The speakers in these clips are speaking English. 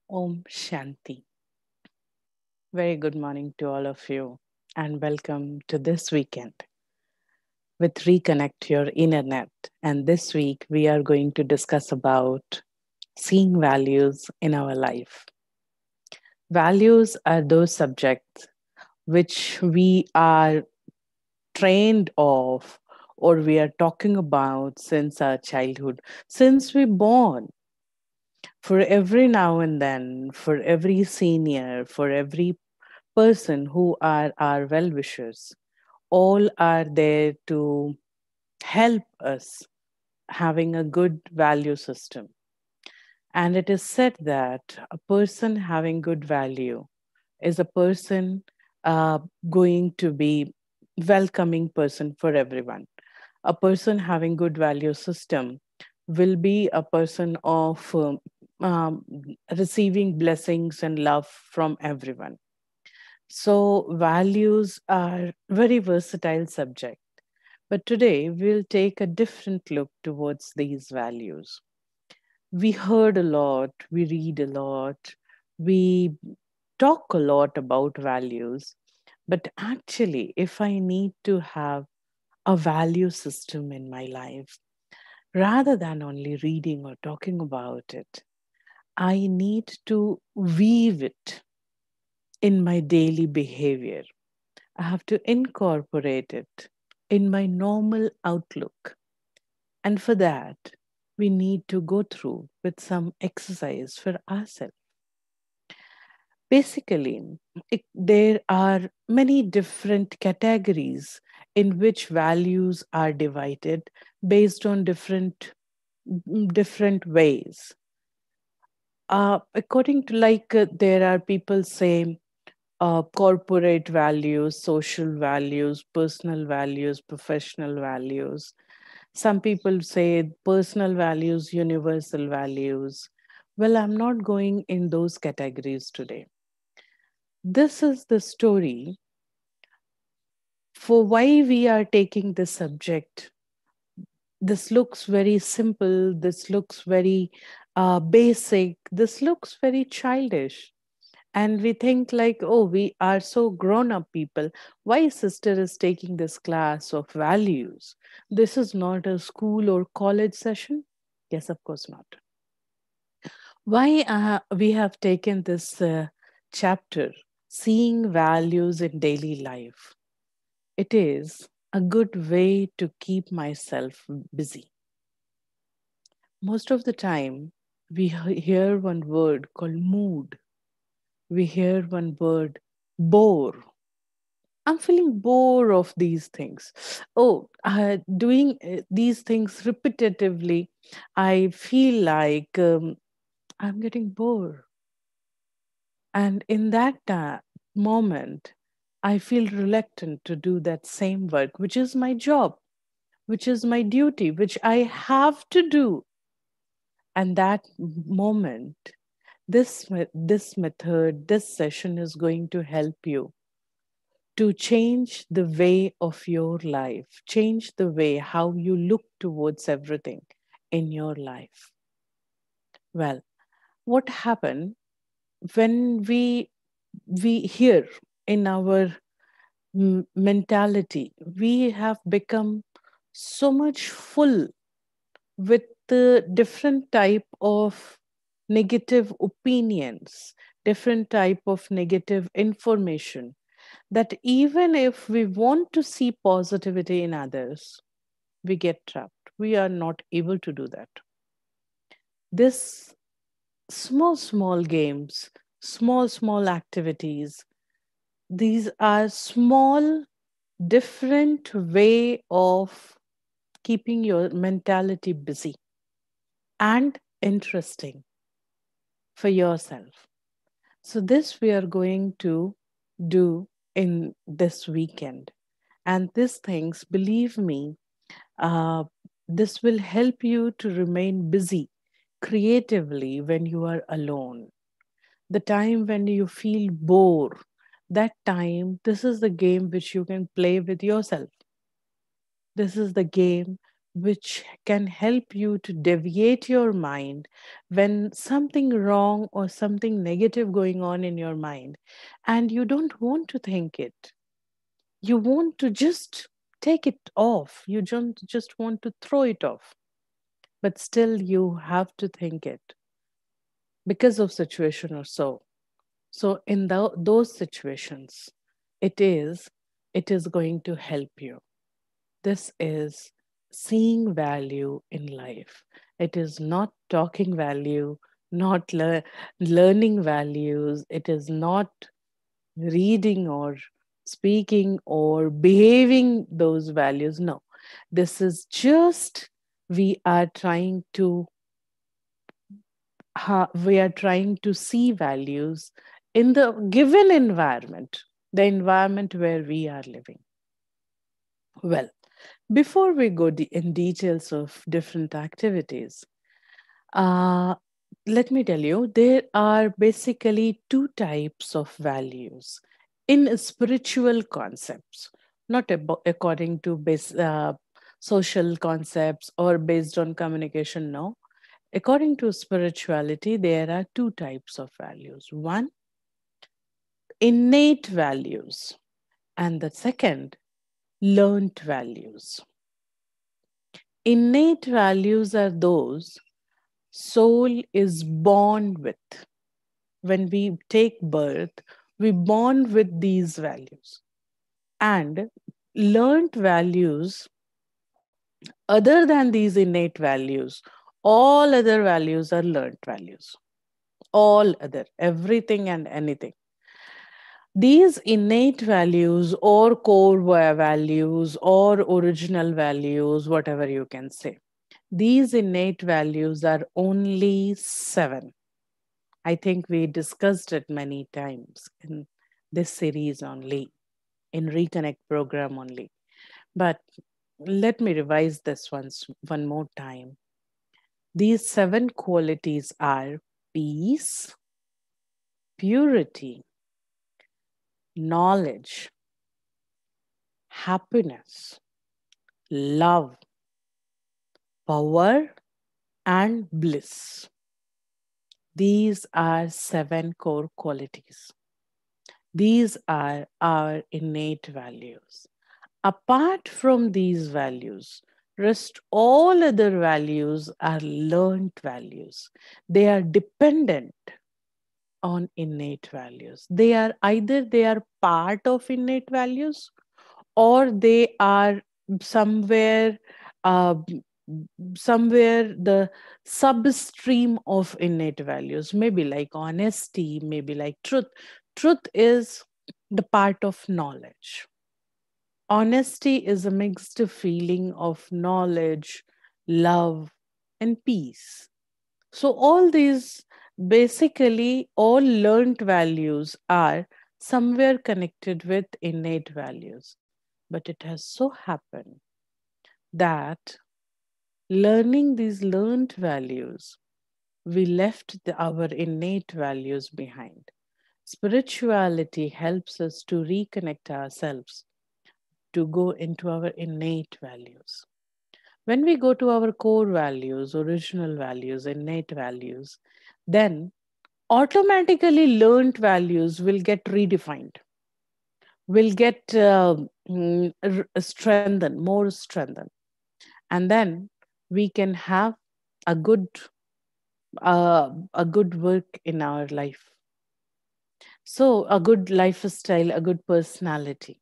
Om Shanti. Very good morning to all of you, and welcome to this weekend with Reconnect Your InnerNet. And this week we are going to discuss about seeing values in our life. Values are those subjects which we are trained of or we are talking about since our childhood, since we born. For every now and then, for every senior, for every person who are our well wishers, all are there to help us having a good value system. And it is said that a person having good value is a person uh, going to be welcoming person for everyone. A person having good value system will be a person of um, receiving blessings and love from everyone. So values are very versatile subject. But today we'll take a different look towards these values. We heard a lot, we read a lot, we talk a lot about values. But actually, if I need to have a value system in my life, rather than only reading or talking about it, I need to weave it in my daily behavior. I have to incorporate it in my normal outlook. And for that, we need to go through with some exercise for ourselves. Basically, there are many different categories in which values are divided based on different ways. According to there are people say corporate values, social values, personal values, professional values. Some people say personal values, universal values. Well, I'm not going in those categories today. This is the story for why we are taking this subject. This looks very simple. This looks very basic. This looks very childish. And we think like, oh, we are so grown up people. Why sister is taking this class of values? This is not a school or college session. Yes, of course not. Why we have taken this chapter, seeing values in daily life? It is a good way to keep myself busy. Most of the time, we hear one word called mood. We hear one word, bore. I'm feeling bored of these things. Oh, doing these things repetitively, I feel like I'm getting bored. And in that moment, I feel reluctant to do that same work, which is my job, which is my duty, which I have to do. And that moment, this method, this session is going to help you to change the way of your life, change the way how you look towards everything in your life. Well, what happened when we hear in our mentality, we have become so much full with the different type of negative opinions, different type of negative information, that even if we want to see positivity in others, we get trapped. We are not able to do that. This small games, small activities, these are small, different way of keeping your mentality busy and interesting for yourself. So this we are going to do in this weekend. And these things, believe me, uh, this will help you to remain busy creatively when you are alone. The time when you feel bored, that time, this is the game which you can play with yourself. This is the game which can help you to deviate your mind when something wrong or something negative going on in your mind and you don't want to think it. You want to just take it off. You don't just want to throw it off, but still you have to think it because of situation or so. So in those situations, it is it is going to help you. This is seeing value in life. It is not talking value, not learning values. It is not reading or speaking or behaving those values. No, this is just we are trying to we are trying to see values in the given environment, the environment where we are living. Well, before we go in details of different activities, uh, let me tell you, there are basically two types of values in spiritual concepts, not according to social concepts or based on communication. No, according to spirituality, there are two types of values. One, innate values, and the second, learned values. Innate values are those soul is born with. When we take birth, we born with these values. And learned values, other than these innate values, all other values are learned values. All other, everything and anything. These innate values or core values or original values, whatever you can say, these innate values are only seven. I think we discussed it many times in this series only, in ReConnect program only. But let me revise this one more time. These seven qualities are peace, purity, knowledge, happiness, love, power, and bliss. These are seven core qualities. These are our innate values. Apart from these values, rest all other values are learned values. They are dependent on innate values. They are either they are part of innate values or they are somewhere uh, somewhere the substream of innate values, maybe like honesty, maybe like truth is the part of knowledge. Honesty is a mixed feeling of knowledge, love, and peace. So all these, basically all learned values are somewhere connected with innate values. But it has so happened that learning these learned values, we left our innate values behind. Spirituality helps us to reconnect ourselves, to go into our innate values. When we go to our core values, original values, innate values, then automatically learned values will get redefined, will get strengthened, more strengthened. And then we can have a a good work in our life. So a good lifestyle, a good personality.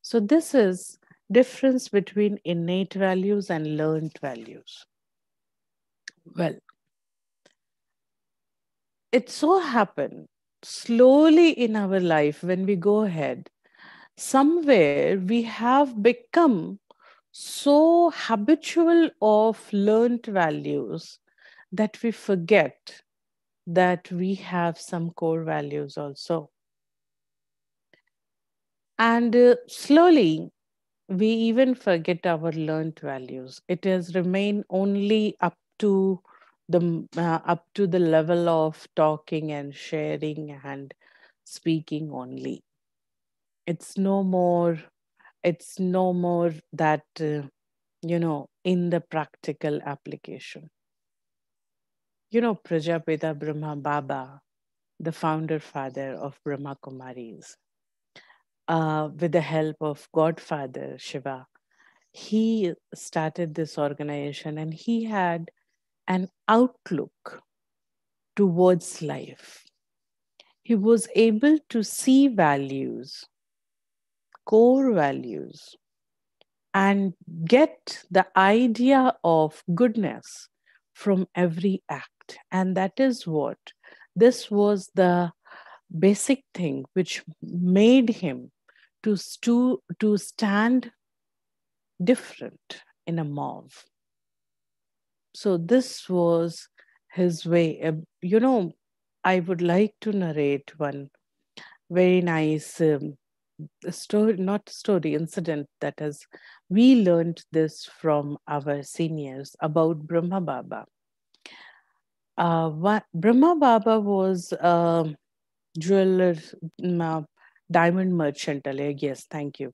So this is difference between innate values and learned values. Well, it so happened slowly in our life when we go ahead, somewhere we have become so habitual of learned values that we forget that we have some core values also. And slowly, we even forget our learned values. It has remained only up to the level of talking and sharing and speaking only. It's no more. It's no more that. in the practical application. Prajapita Brahma Baba, the founder father of Brahma Kumaris, with the help of Godfather Shiva, he started this organization and he had an outlook towards life. He was able to see values, core values, and get the idea of goodness from every act. And that is what this was the basic thing which made him to stand different in a mob. So this was his way. I would like to narrate one very nice story, not story, incident that has we learned this from our seniors about Brahma Baba. Brahma Baba was a jeweler, diamond merchant. Yes, thank you.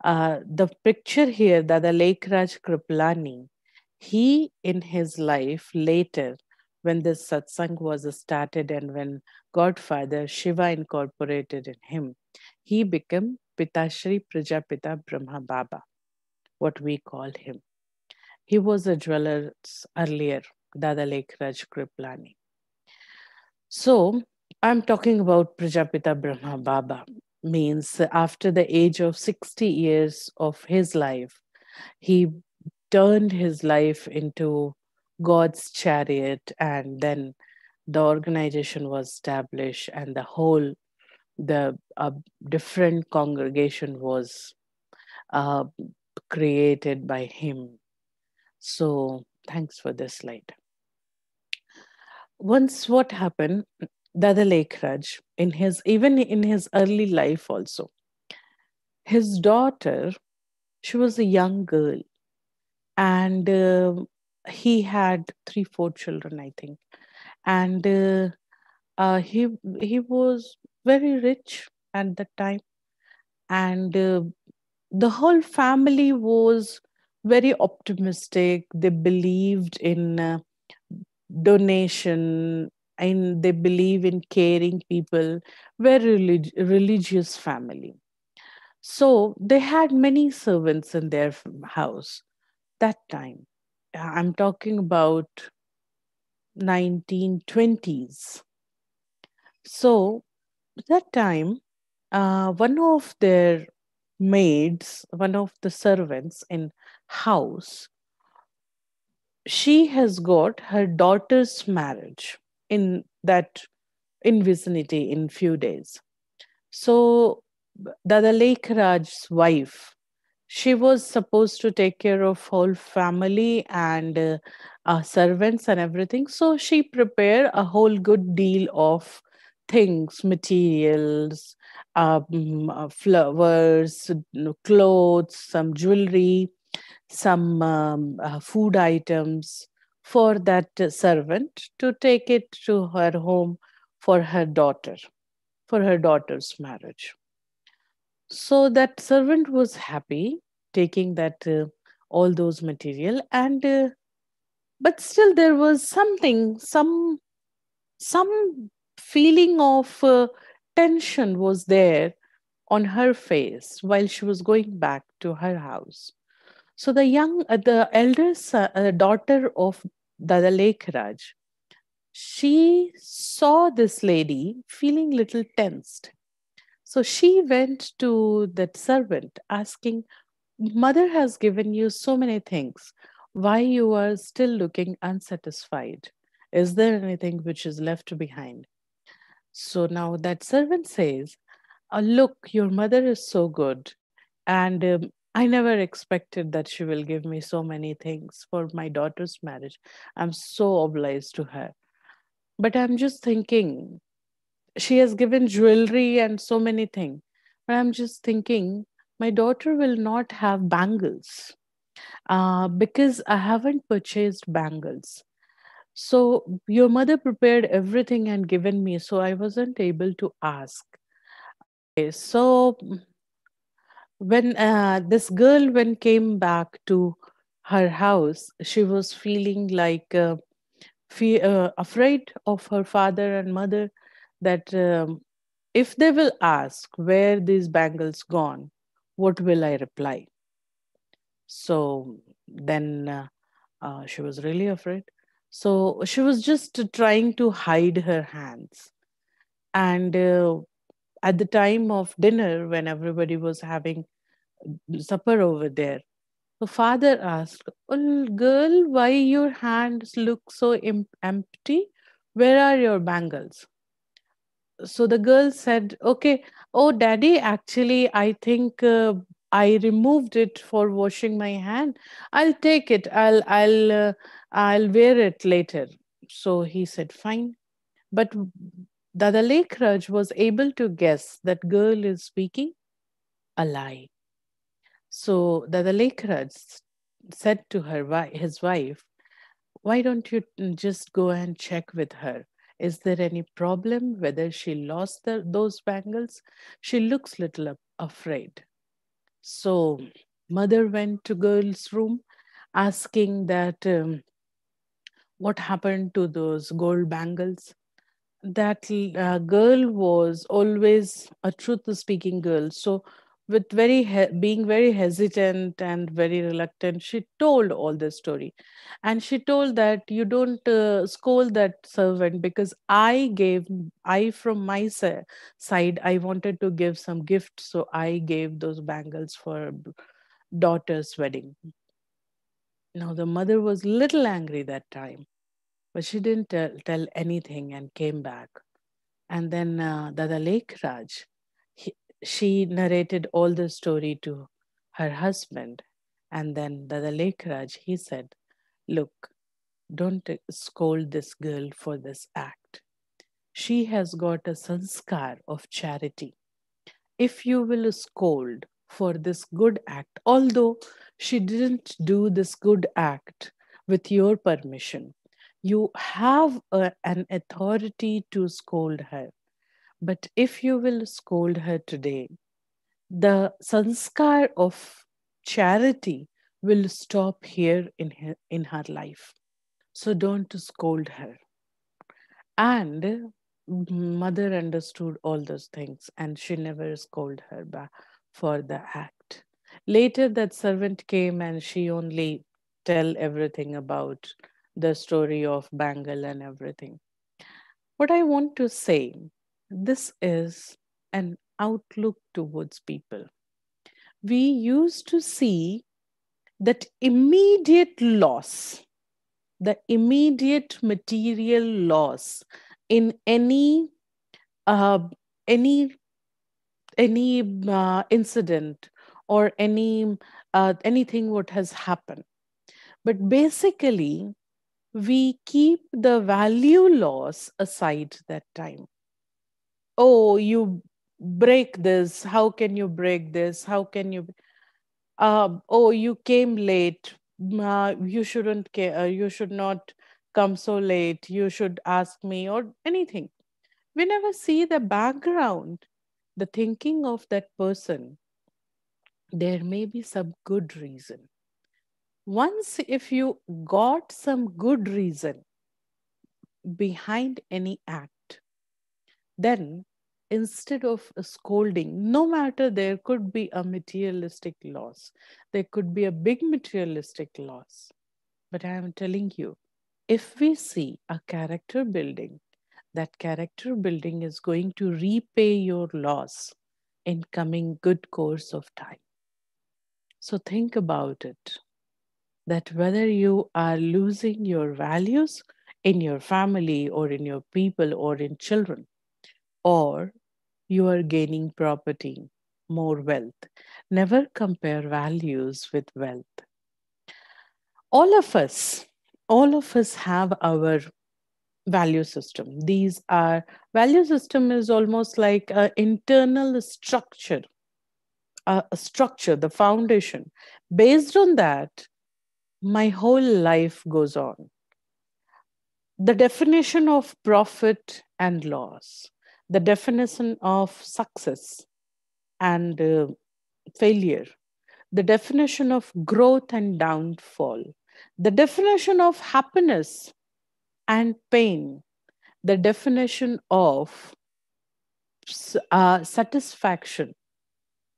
The picture here, Dada Lekraj Kriplani, he in his life later, when this satsang was started and when Godfather Shiva incorporated in him, he became Pitashri Prajapita Brahma Baba, what we call him. He was a jeweler earlier, Dada Lekraj Kriplani. So I'm talking about Prajapita Brahma Baba, means after the age of 60 years of his life, he turned his life into God's chariot, and then the organization was established, and the different congregation was uh, created by him. So thanks for this slide. Once what happened, Dada Lekraj, even in his early life also, his daughter, she was a young girl, and he had 3 4 children, I think, and he was very rich at the time, and the whole family was very optimistic. They believed in donation, and they believe in caring people. Very religious family. So they had many servants in their house that time. I'm talking about 1920s. So that time, one of their maids, one of the servants in house, she has got her daughter's marriage in that in vicinity in few days. So Dada Lake Raj's wife, she was supposed to take care of whole family and servants and everything. So she prepared a whole good deal of things, materials, flowers, clothes, some jewelry, some food items for that servant to take it to her home for her daughter, for her daughter's marriage. So that servant was happy taking that all those material, and but still there was some feeling of tension was there on her face while she was going back to her house. So the elder daughter of Dada Lake Raj, she saw this lady feeling little tensed. So she went to that servant asking, Mother has given you so many things. Why you are still looking unsatisfied? Is there anything which is left behind? So now that servant says, Look, your mother is so good. And I never expected that she will give me so many things for my daughter's marriage. I'm so obliged to her. But I'm just thinking, she has given jewelry and so many things. But I'm just thinking, my daughter will not have bangles because I haven't purchased bangles. So your mother prepared everything and given me, so I wasn't able to ask. Okay, so when this girl when came back to her house, she was feeling like afraid of her father and mother that if they will ask where these bangles gone, what will I reply? So then she was really afraid. So she was just trying to hide her hands. And at the time of dinner, when everybody was having supper over there, the father asked, "Oh, girl, why your hands look so empty? Where are your bangles?" So the girl said, "Okay, oh, daddy, actually, I think I removed it for washing my hand. I'll take it. I'll wear it later." So he said, "Fine." But Dada Lekraj was able to guess that girl is speaking a lie. So Dada Lekraj said to his wife, "Why don't you just go and check with her? Is there any problem whether she lost those bangles? She looks little afraid." So mother went to girl's room asking that what happened to those gold bangles. That girl was always a truth speaking girl, so with being very hesitant and very reluctant, she told all the story. And she told that you don't scold that servant, because I from my side, I wanted to give some gift, so I gave those bangles for daughter's wedding. Now the mother was little angry that time, but she didn't tell anything and came back. And then Dada Lake Raj, she narrated all the story to her husband. And then Dada Lake Raj, he said, "Look, don't scold this girl for this act. She has got a sanskar of charity. If you will scold for this good act, although she didn't do this good act with your permission, you have an authority to scold her. But if you will scold her today, the sanskar of charity will stop here in her life. So don't scold her." And mother understood all those things and she never scolded her back for the act. Later, that servant came and she only tell everything about the story of Bangal and everything. What I want to say, this is an outlook towards people. We used to see that immediate loss, the immediate material loss in uh, any incident or anything what has happened. But basically, we keep the value loss aside that time. Oh, you break this. How can you break this? How can you? Oh, you came late. You shouldn't. You should not come so late. You should ask me or anything. We never see the background, the thinking of that person. There may be some good reason. Once, if you got some good reason behind any act, then instead of scolding, no matter there could be a materialistic loss, there could be a big materialistic loss. But I am telling you, if we see a character building, that character building is going to repay your loss in coming good course of time. So think about it, that whether you are losing your values in your family or in your people or in children, or you are gaining property, more wealth. Never compare values with wealth. All of us, all of us have our value system. These are value system is almost like an internal structure, a structure, the foundation. Based on that, my whole life goes on. The definition of profit and loss, the definition of success and failure, the definition of growth and downfall, the definition of happiness and pain, the definition of satisfaction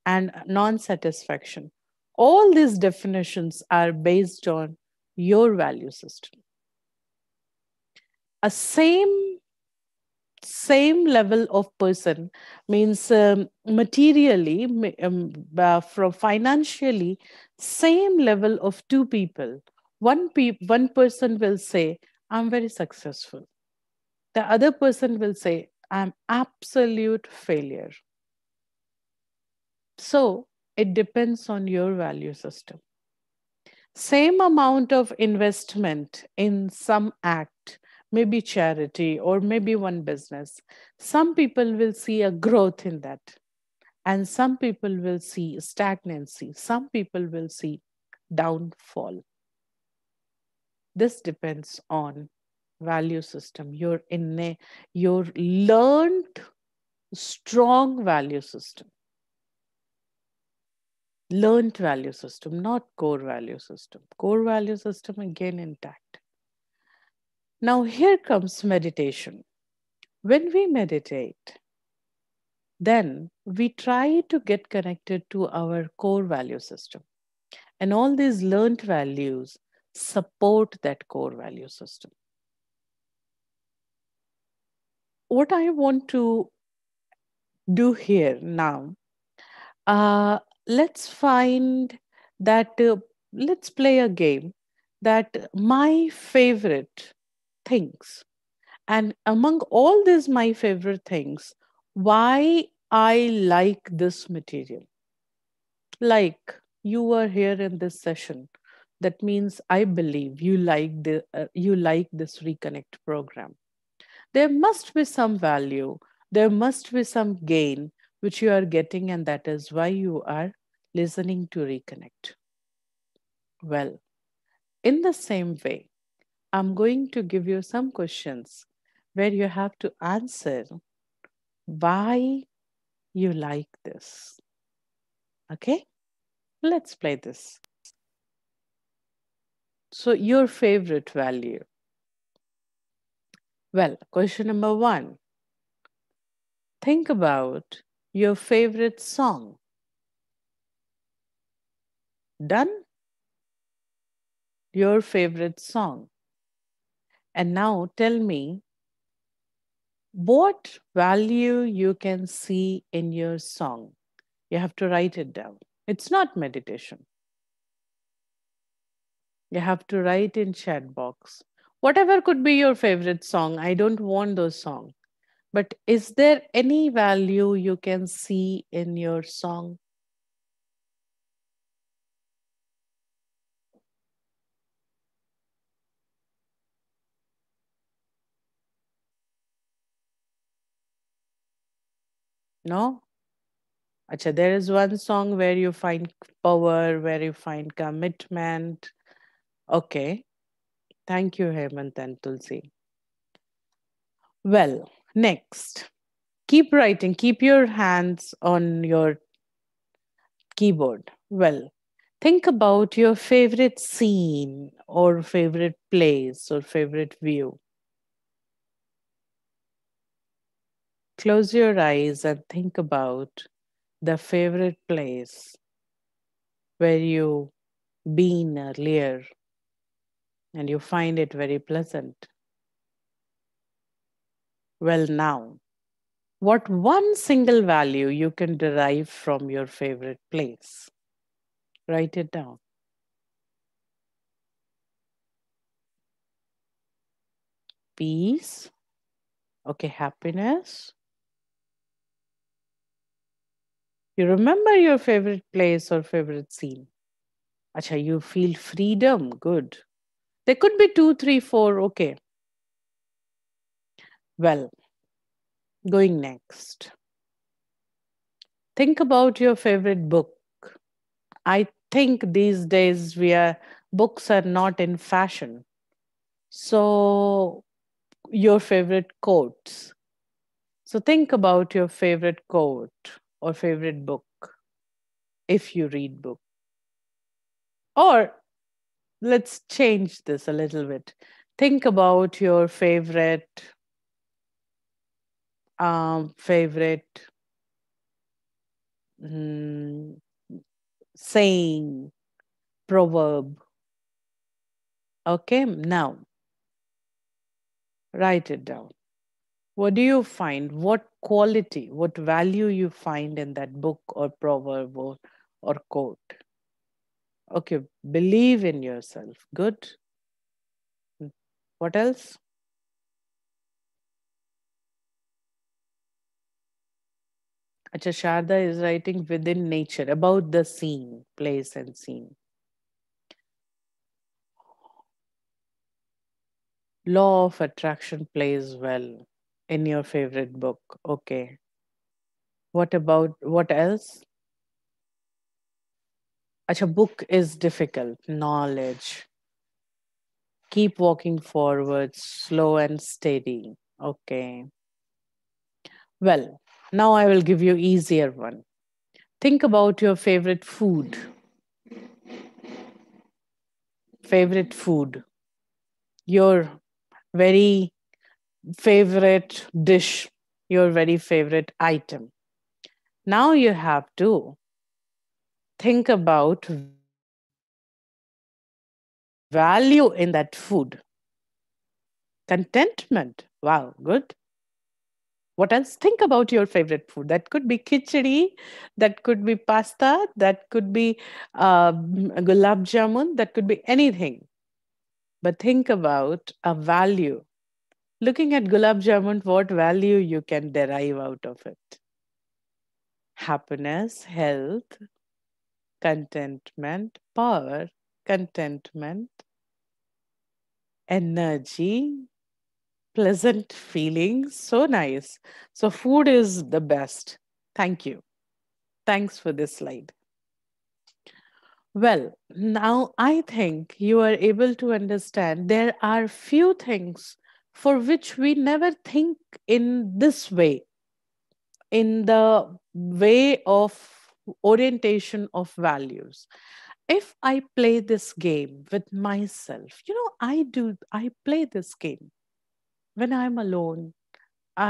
and non satisfaction. All these definitions are based on your value system. A same level of person means materially from financially same level of two people. One person will say, I'm very successful. The other person will say, I'm absolute failure. So it depends on your value system. Same amount of investment in some act, maybe charity or maybe one business, some people will see a growth in that, and some people will see stagnancy, some people will see downfall. This depends on value system, your learned strong value system. Learned value system, not core value system. Core value system again intact. Now, here comes meditation. When we meditate, then we try to get connected to our core value system. And all these learned values support that core value system. What I want to do here now, let's find that, let's play a game that my favorite things. And among all these my favorite things, why I like this material. Like you are here in this session, that means I believe you like this ReConnect program. There must be some value, there must be some gain which you are getting, and that is why you are listening to ReConnect. Well, in the same way, I'm going to give you some questions where you have to answer why you like this. Okay? Let's play this. So, your favorite value. Well, question number one. Think about your favorite song. Done? Your favorite song. And now tell me what value you can see in your song. You have to write it down. It's not meditation. You have to write in chat box. Whatever could be your favorite song. I don't want those songs. But is there any value you can see in your song? No? Acha, there is one song where you find power, where you find commitment. Okay. Thank you, Hemant and Tulsi. Well, next. Keep writing. Keep your hands on your keyboard. Well, think about your favorite scene or favorite place or favorite view. Close your eyes and think about the favorite place where you been earlier and you find it very pleasant. Well, now, what one single value you can derive from your favorite place? Write it down. Peace. Okay, happiness. You remember your favorite place or favorite scene. Acha, you feel freedom. Good. There could be two, three, four. Okay. Well, going next. Think about your favorite book. I think these days books are not in fashion. So your favorite quotes. So think about your favorite quote or favorite book if you read book. Or let's change this a little bit. Think about your favorite mm, saying, proverb. Okay, now write it down. What do you find? What quality, what value you find in that book or proverb or quote? Okay, believe in yourself. Good. Mm. What else? Acha, Sharda is writing within nature about the scene, place, and scene. Law of attraction plays well in your favorite book. Okay. What about what else? Acha, book is difficult. Knowledge. Keep walking forward, slow and steady. Okay. Well, now I will give you easier one. Think about your favorite food. Favorite food. Your very favorite dish. Your very favorite item. Now you have to think about value in that food. Contentment. Wow, good. What else? Think about your favorite food. That could be khichdi, that could be pasta, that could be gulab jamun, that could be anything. But think about a value. Looking at gulab jamun, what value you can derive out of it? Happiness, health, contentment, power, contentment, energy, pleasant feelings. So nice. So, food is the best. Thank you. Thanks for this slide. Well, now I think you are able to understand there are few things for which we never think in this way, in the way of orientation of values. If I play this game with myself, I play this game when I'm alone.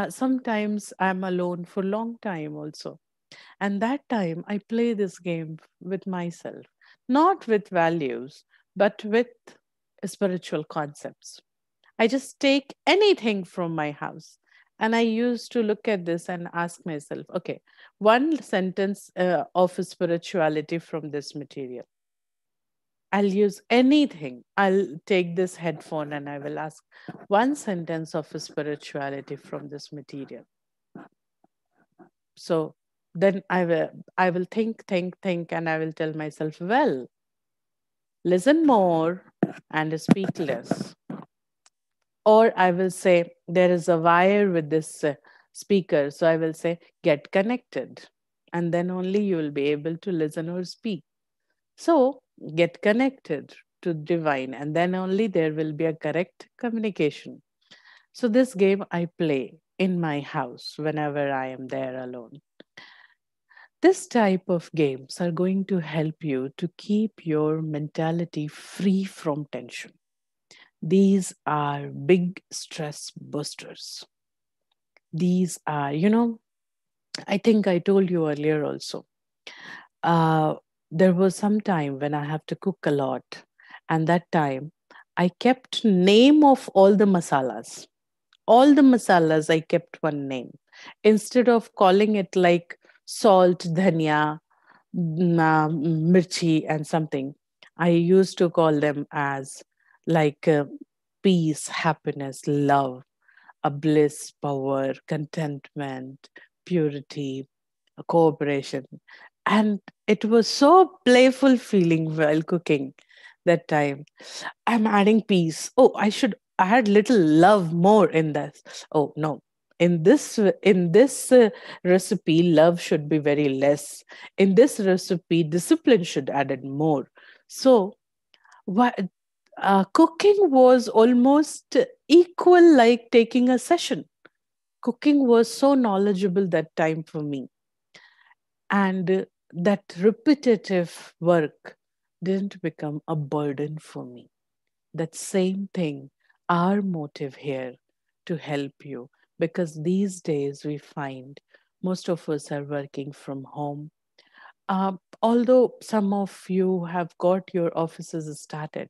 Sometimes I'm alone for a long time also. And that time I play this game with myself, not with values, but with spiritual concepts. I just take anything from my house. And I used to look at this and ask myself, okay, one sentence of spirituality from this material. I'll use anything. I'll take this headphone and I will ask one sentence of spirituality from this material. So then I will think, and I will tell myself, well, listen more and speak less. Or I will say, there is a wire with this speaker. So I will say, get connected. And then only you will be able to listen or speak. So get connected to divine, and then only there will be a correct communication. So this game I play in my house whenever I am there alone. This type of games are going to help you to keep your mentality free from tension. These are big stress boosters. These are, I think I told you earlier also. Uh, there was some time when I have to cook a lot, and that time I kept name of all the masalas. All the masalas I kept one name instead of calling it like salt, dhania, mirchi, and something. I used to call them as like peace, happiness, love, a bliss, power, contentment, purity, a cooperation. And it was so playful feeling while cooking that time. I'm adding peace. Oh, I should add little love more in this. Oh no. In this recipe, love should be very less. In this recipe, discipline should added more. So, what cooking was almost equal like taking a session. Cooking was so knowledgeable that time for me, and that repetitive work. didn't become a burden for me. That same thing, our motive here to help you, because these days we find most of us are working from home. Although some of you have got your offices started,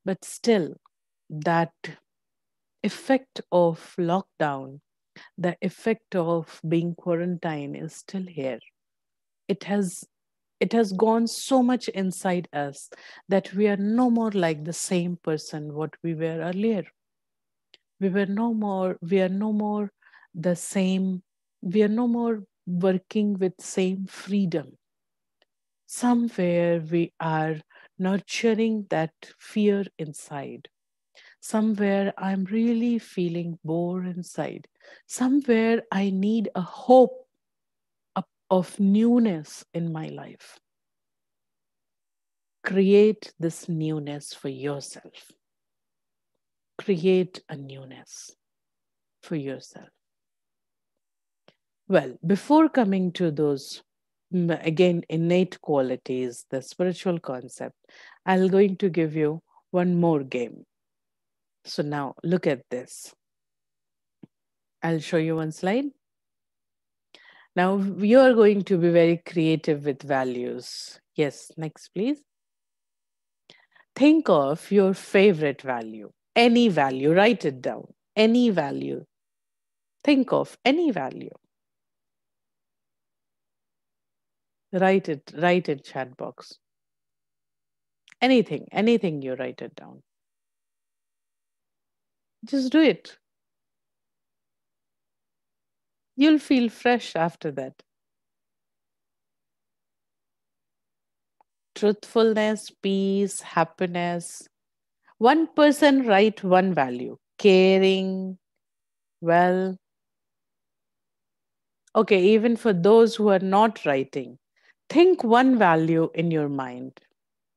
but still, that effect of lockdown, the effect of being quarantined is still here. It has it has gone so much inside us that we are no more like the same person what we were earlier. We are no more the same, we are no more working with same freedom. Somewhere we are nurturing that fear inside. Somewhere I'm really feeling bored inside. Somewhere I need a hope of newness in my life. Create this newness for yourself. Create a newness for yourself. Well, before coming to those, again, innate qualities, the spiritual concept, I'm going to give you one more game. So now look at this. I'll show you one slide. Now you are going to be very creative with values. Yes, next, please. Think of your favorite value, any value, write it down, any value. Think of any value. Write it, chat box. Anything you write it down. Just do it. You'll feel fresh after that. Truthfulness, peace, happiness. One person write one value. Caring, well, okay, even for those who are not writing, think one value in your mind.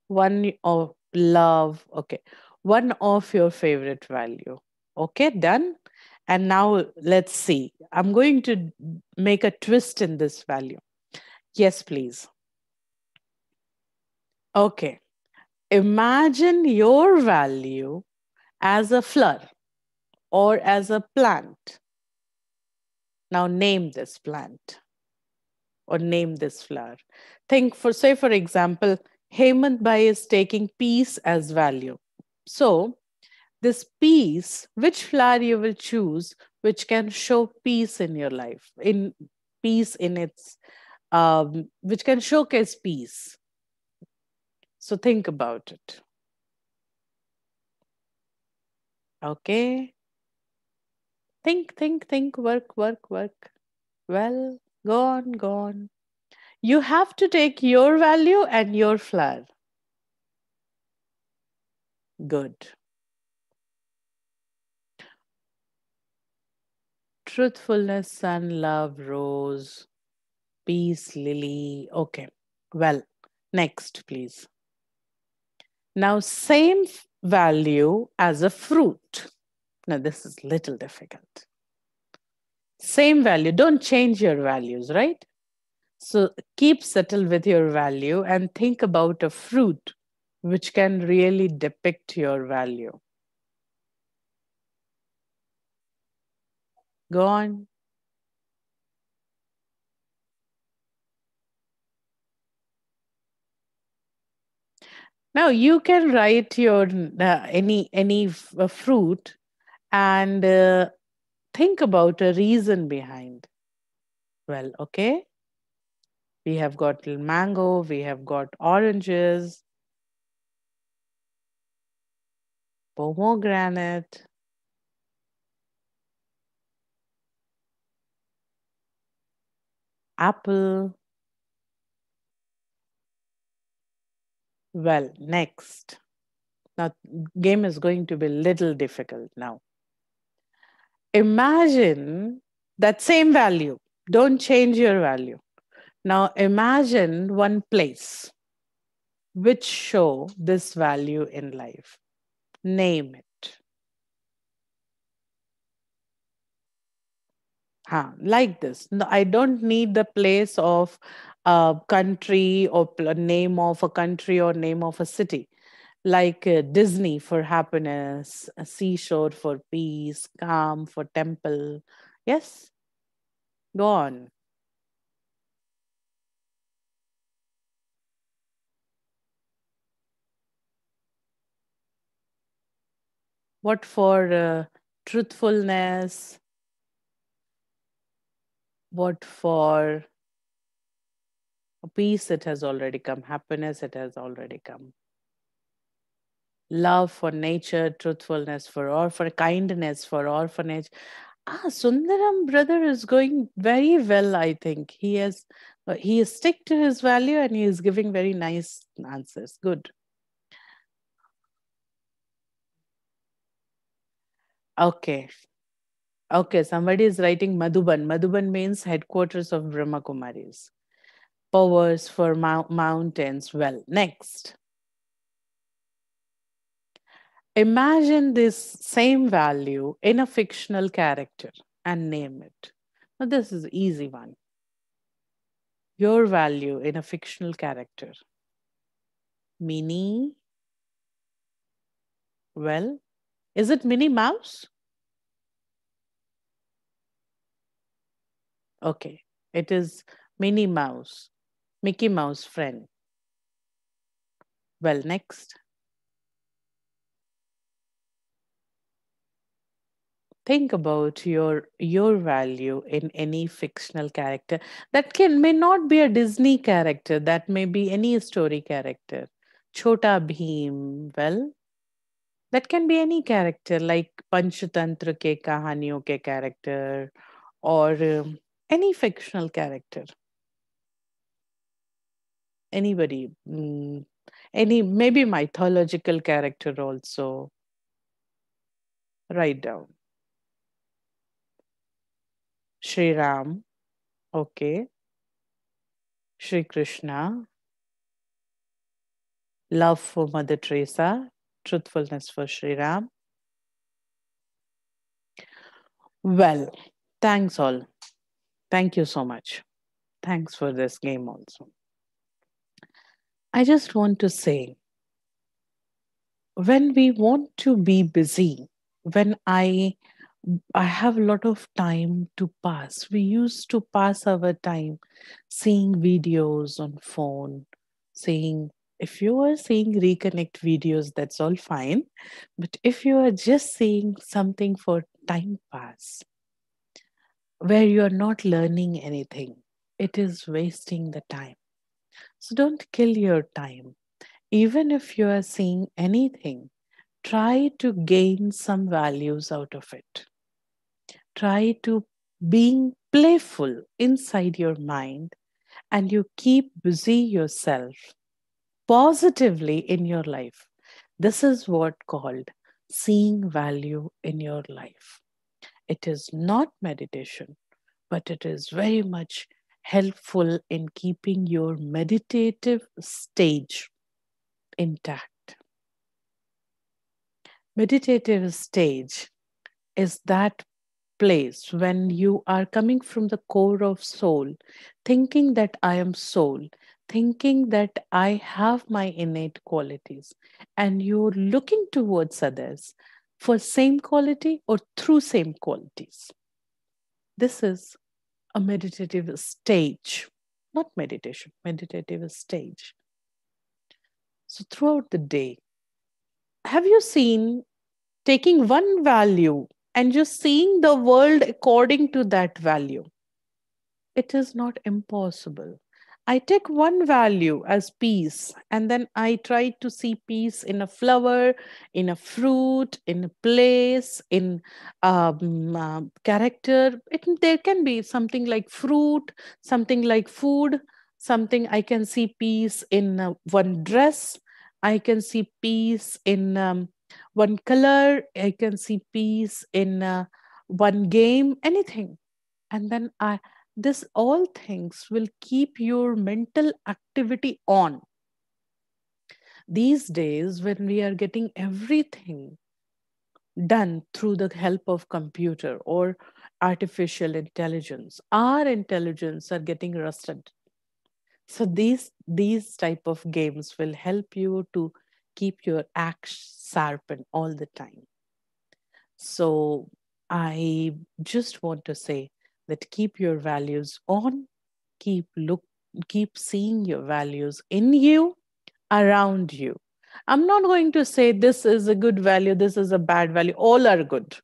One of love, okay. One of your favorite value. Okay, done. And now let's see. I'm going to make a twist in this value. Yes, please. Okay. Imagine your value as a flower or as a plant. Now name this plant or name this flower. Think for, say, for example, Hemant Bhai is taking peace as value. So, this peace, which flower you will choose, which can show peace in your life, in peace in its, which can showcase peace. So, think about it. Okay. Think, work. Well, go on. You have to take your value and your flower. Good. Truthfulness, sun, love, rose, peace, lily. Okay. Well, next, please. Now, same value as a fruit. Now, this is little difficult. Same value. Don't change your values, right? So keep settled with your value and think about a fruit which can really depict your value. Go on. Now you can write your any fruit and think about a reason behind. Well, okay. We have got mango, we have got oranges, pomegranate, apple. Well, next. Now, game is going to be little difficult now. Imagine that same value. Don't change your value. Now, imagine one place which show this value in life. Name it. Like this. No, I don't need the place of a country or a name of a country or name of a city, like Disney for happiness, a seashore for peace, calm for temple. Yes, go on. What for truthfulness? What for peace? It has already come. Happiness, it has already come. Love for nature, truthfulness for kindness for orphanage. Ah, Sundaram brother is going very well, I think. He is stick to his value and he is giving very nice answers. Good. Okay. Okay, somebody is writing Madhuban. Madhuban means headquarters of Brahmakumaris. Powers for mountains. Well, next. Imagine this same value in a fictional character and name it. Now, this is easy one. Your value in a fictional character. Minnie. Well, is it Minnie Mouse? Okay, it is Minnie Mouse, Mickey Mouse friend. Well, next. Think about your value in any fictional character. That can may not be a Disney character, that may be any story character. Chota Bheem. Well, that can be any character like Panchatantra ke kahaniyon ke character, or any fictional character. Anybody. Any maybe mythological character also. Write down. Sri Ram. Okay. Sri Krishna. Love for Mother Teresa. Truthfulness for Sri Ram. Well, thanks all. Thank you so much. Thanks for this game also. I just want to say, when we want to be busy, when I have a lot of time to pass. We used to pass our time seeing videos on phone, seeing, if you are seeing reconnect videos, that's all fine. But if you are just seeing something for time pass, where you are not learning anything, it is wasting the time. So don't kill your time. Even if you are seeing anything, try to gain some values out of it. Try to being playful inside your mind, and you keep busy yourself positively in your life. This is what called seeing value in your life. It is not meditation, but it is very much helpful in keeping your meditative stage intact. Meditative stage is that place when you are coming from the core of soul, thinking that I am soul, thinking that I have my innate qualities, and you're looking towards others for same quality or through same qualities. This is a meditative stage, not meditation, meditative stage. So throughout the day, have you seen taking one value and just seeing the world according to that value? It is not impossible. I take one value as peace, and then I try to see peace in a flower, in a fruit, in a place, in character. There can be something like fruit, something like food, something I can see peace in one dress. I can see peace in one color. I can see peace in one game, anything. And then this all things will keep your mental activity on. These days when we are getting everything done through the help of computer or artificial intelligence, our intelligence are getting rusted. So these type of games will help you to keep your axe sharpened all the time. So I just want to say that keep your values on, keep look keep seeing your values in you, around you. I'm not going to say this is a good value, this is a bad value. All are good.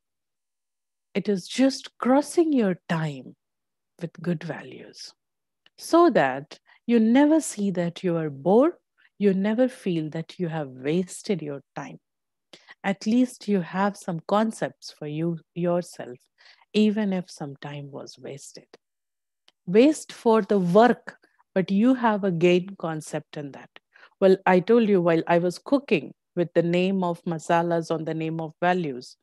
It is just crossing your time with good values so that you never see that you are bored, you never feel that you have wasted your time. At least you have some concepts for you yourself, even if some time was wasted. Waste for the work, but you have a gain concept in that. Well, I told you while I was cooking with the name of masalas on the name of values.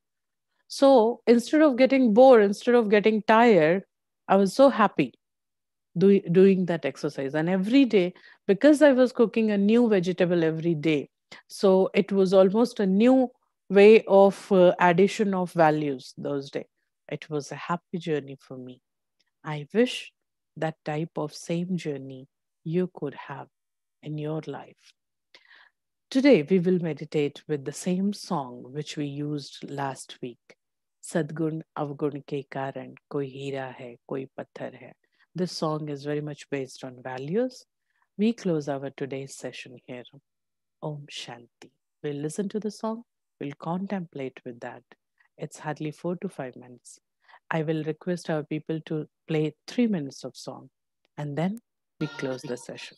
So instead of getting bored, instead of getting tired, I was so happy doing that exercise. And every day, because I was cooking a new vegetable every day, so it was almost a new way of addition of values those days. It was a happy journey for me. I wish that type of same journey you could have in your life. Today, we will meditate with the same song which we used last week. Sadgun Avgun ke karan koi hira hai, koi patthar hai. This song is very much based on values. We close our today's session here. Om Shanti. We'll listen to the song, we'll contemplate with that. It's hardly 4 to 5 minutes. I will request our people to play 3 minutes of song and then we close the session.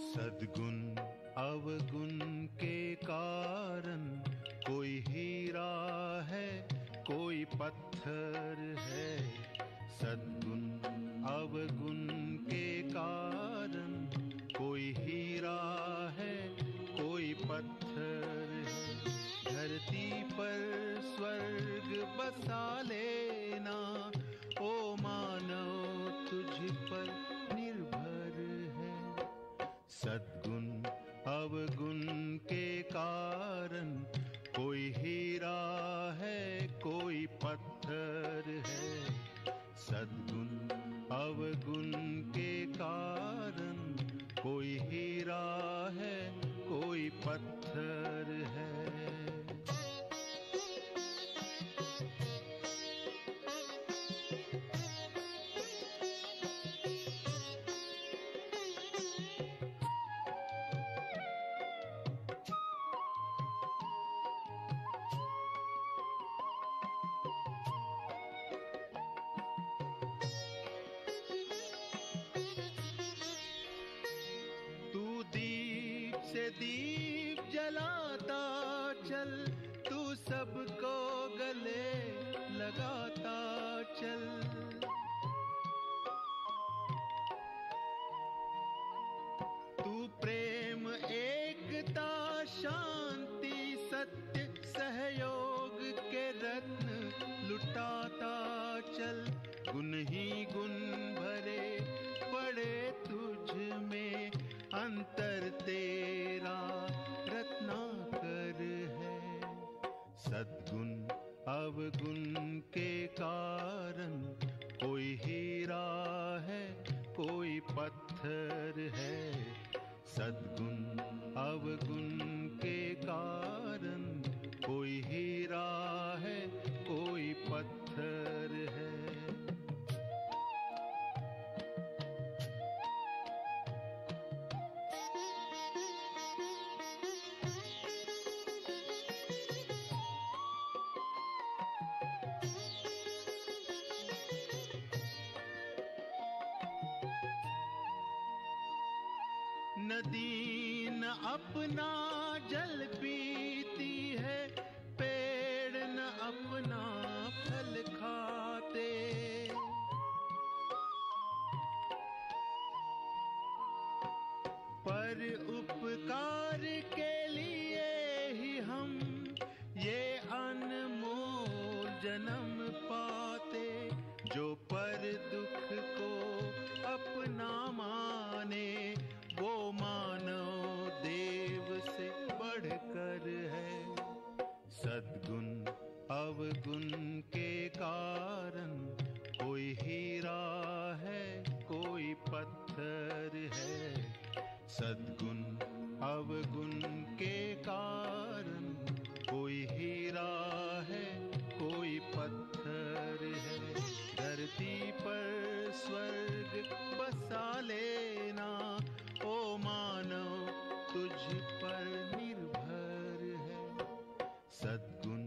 सद्गुण अवगुण के कारण कोई हीरा है, कोई पत्थर है। सद्गुण अवगुण के कारण कोई हीरा है, कोई पत्थर है। धरती पर स्वर्ग बसा लेना, ओ मानव तुझ पर निर्भर है। सद्गुण अवगुण के कारण कोई हीरा है, कोई पत्थर है। सद्गुण अवगुण के कारण कोई हीरा है, कोई पत्थर है। दीप जलाता चल, तू सबको गले लगाता चल। तू प्रेम एकता शांति सत्य सहयोग के रत्न लुटाता चल। गुण ही गुण भरे पड़े तुझ में, अंतर तेरा रत्नाकर है। सद्गुण अवगुण के कारण कोई हीरा है, कोई पत्थर है। सद्गुण अवगुण के कारण कोई हीरा है, कोई पत्थर है। नदी न अपना जल पीती है, पेड़ न अपना फल खाते। पर उपकार के लिए ही हम ये अनमोल जन्म पाते। जो सद्गुण के कारण कोई हीरा है, कोई पत्थर है। सद्गुण अवगुण के कारण कोई हीरा है, कोई पत्थर है। धरती पर स्वर्ग बसा लेना, ओ मानव तुझ पर निर्भर है। सद्गुण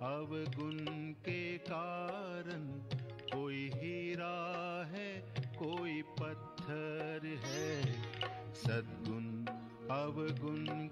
अवगुण के कारण कोई हीरा है, कोई पत्थर है। सद्गुण अवगुण